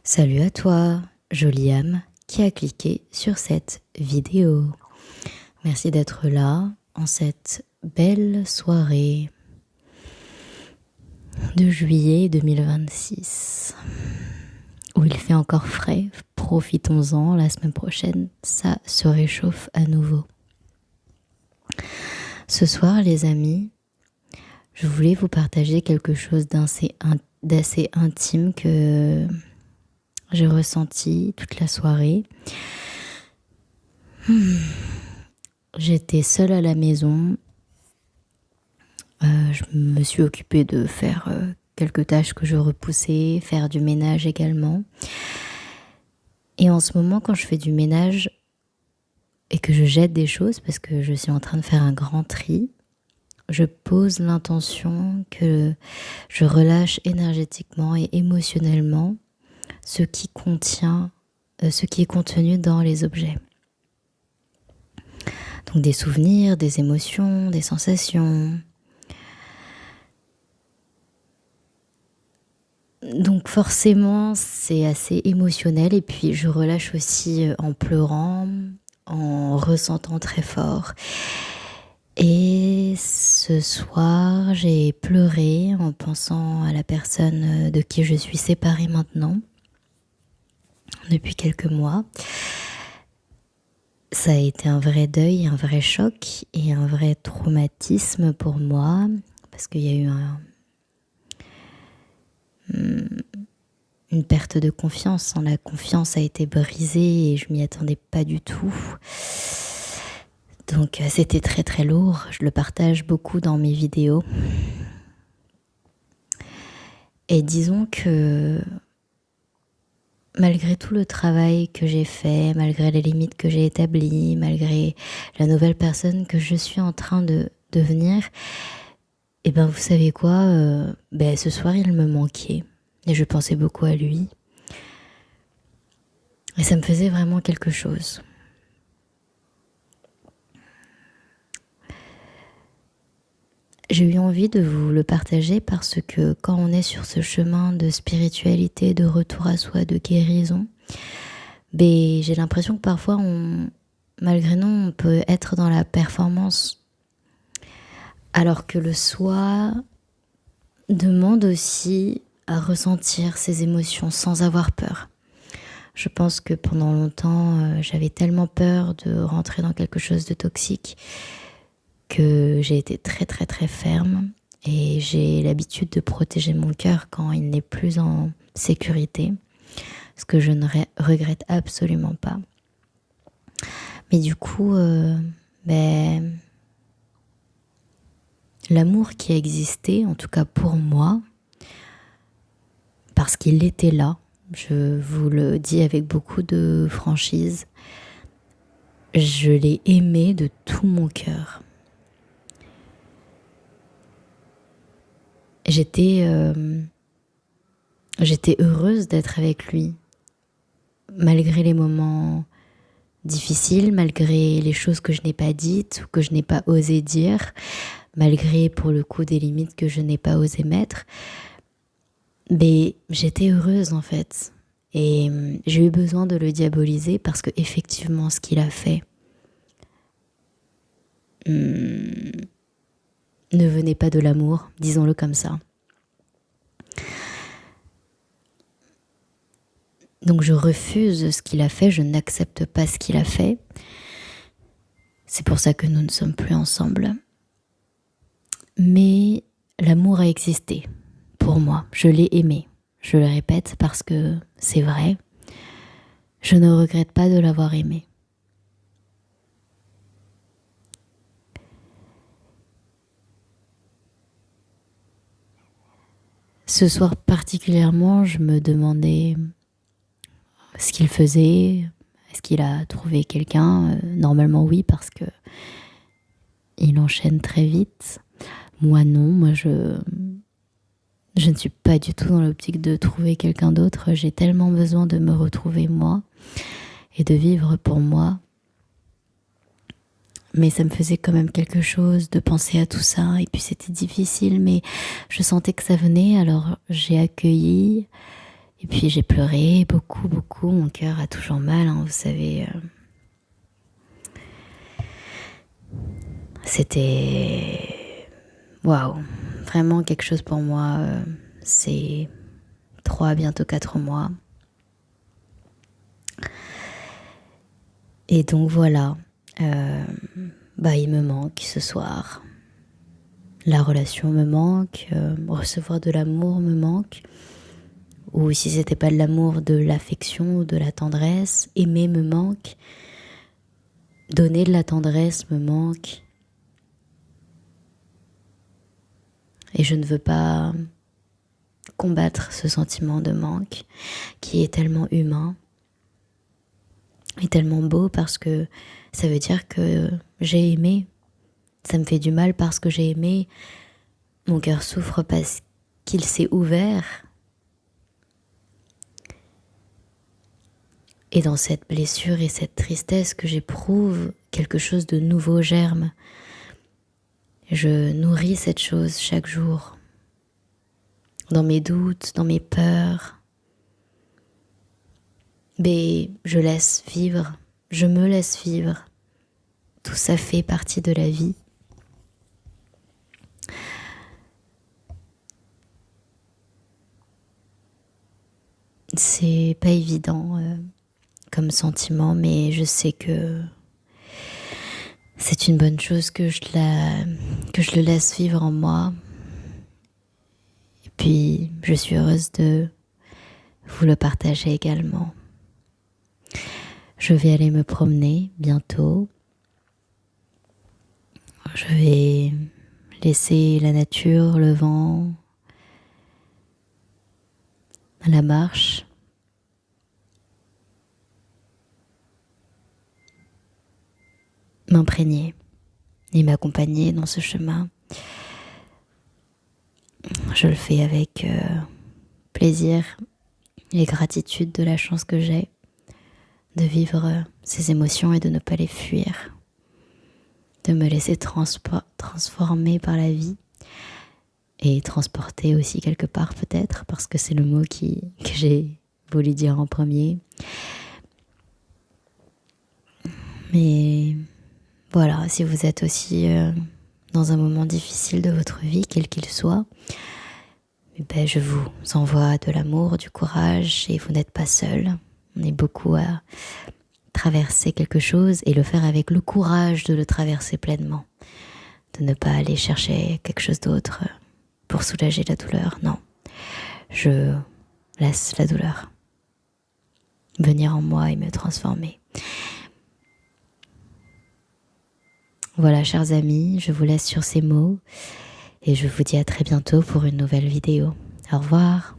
Salut à toi, jolie âme qui a cliqué sur cette vidéo. Merci d'être là en cette belle soirée de juillet 2026 où il fait encore frais. Profitons-en, la semaine prochaine, ça se réchauffe à nouveau. Ce soir, les amis, je voulais vous partager quelque chose d'assez intime que j'ai ressenti toute la soirée. J'étais seule à la maison. Je me suis occupée de faire quelques tâches que je repoussais, faire du ménage également. Et en ce moment, quand je fais du ménage et que je jette des choses, parce que je suis en train de faire un grand tri, je pose l'intention que je relâche énergétiquement et émotionnellement ce qui est contenu dans les objets. Donc des souvenirs, des émotions, des sensations. Donc forcément, c'est assez émotionnel et puis je relâche aussi en pleurant, en ressentant très fort. Et ce soir, j'ai pleuré en pensant à la personne de qui je suis séparée maintenant, depuis quelques mois. Ça a été un vrai deuil, un vrai choc et un vrai traumatisme pour moi, parce qu'il y a eu une perte de confiance. La confiance a été brisée et je m'y attendais pas du tout. Donc c'était très très lourd. Je le partage beaucoup dans mes vidéos. Et disons que malgré tout le travail que j'ai fait, malgré les limites que j'ai établies, malgré la nouvelle personne que je suis en train de devenir, et ben vous savez quoi, ce soir il me manquait et je pensais beaucoup à lui et ça me faisait vraiment quelque chose. J'ai eu envie de vous le partager parce que quand on est sur ce chemin de spiritualité, de retour à soi, de guérison, j'ai l'impression que parfois, malgré nous, on peut être dans la performance. Alors que le soi demande aussi à ressentir ses émotions sans avoir peur. Je pense que pendant longtemps, j'avais tellement peur de rentrer dans quelque chose de toxique que j'ai été très très très ferme et j'ai l'habitude de protéger mon cœur quand il n'est plus en sécurité, ce que je ne regrette absolument pas. Mais du coup, l'amour qui a existé, en tout cas pour moi, parce qu'il était là, je vous le dis avec beaucoup de franchise, je l'ai aimé de tout mon cœur. J'étais heureuse d'être avec lui, malgré les moments difficiles, malgré les choses que je n'ai pas dites ou que je n'ai pas osé dire, malgré pour le coup des limites que je n'ai pas osé mettre. Mais j'étais heureuse en fait. Et j'ai eu besoin de le diaboliser parce que effectivement ce qu'il a fait ne venait pas de l'amour, disons-le comme ça. Donc je refuse ce qu'il a fait, je n'accepte pas ce qu'il a fait. C'est pour ça que nous ne sommes plus ensemble. Mais l'amour a existé pour moi, je l'ai aimé. Je le répète parce que c'est vrai. Je ne regrette pas de l'avoir aimé. Ce soir particulièrement, je me demandais ce qu'il faisait. Est-ce qu'il a trouvé quelqu'un ? Normalement oui, parce que il enchaîne très vite. Moi non, je ne suis pas du tout dans l'optique de trouver quelqu'un d'autre. J'ai tellement besoin de me retrouver moi et de vivre pour moi. Mais ça me faisait quand même quelque chose de penser à tout ça. Et puis c'était difficile, mais je sentais que ça venait. Alors j'ai accueilli Et puis j'ai pleuré beaucoup, beaucoup. Mon cœur a toujours mal, hein, vous savez. C'était... Waouh, vraiment quelque chose pour moi. C'est 3, bientôt 4 mois. Et donc voilà, il me manque ce soir. La relation me manque, recevoir de l'amour me manque. Ou si c'était pas de l'amour, de l'affection ou de la tendresse. Aimer me manque. Donner de la tendresse me manque. Et je ne veux pas combattre ce sentiment de manque qui est tellement humain et tellement beau parce que ça veut dire que j'ai aimé. Ça me fait du mal parce que j'ai aimé. Mon cœur souffre parce qu'il s'est ouvert. Et dans cette blessure et cette tristesse que j'éprouve, quelque chose de nouveau germe. Je nourris cette chose chaque jour. Dans mes doutes, dans mes peurs. Mais je laisse vivre, je me laisse vivre. Tout ça fait partie de la vie. C'est pas évident comme sentiment, mais je sais que c'est une bonne chose que je le laisse vivre en moi. Et puis, je suis heureuse de vous le partager également. Je vais aller me promener bientôt. Je vais laisser la nature, le vent, la marche m'imprégner et m'accompagner dans ce chemin. Je le fais avec plaisir et gratitude de la chance que j'ai de vivre ces émotions et de ne pas les fuir, de me laisser transformer par la vie et transporter aussi quelque part peut-être, parce que c'est le mot que j'ai voulu dire en premier. Mais voilà, si vous êtes aussi dans un moment difficile de votre vie, quel qu'il soit, je vous envoie de l'amour, du courage, et vous n'êtes pas seul. On est beaucoup à traverser quelque chose et le faire avec le courage de le traverser pleinement. De ne pas aller chercher quelque chose d'autre pour soulager la douleur. Non, je laisse la douleur venir en moi et me transformer. Voilà, chers amis, je vous laisse sur ces mots et je vous dis à très bientôt pour une nouvelle vidéo. Au revoir.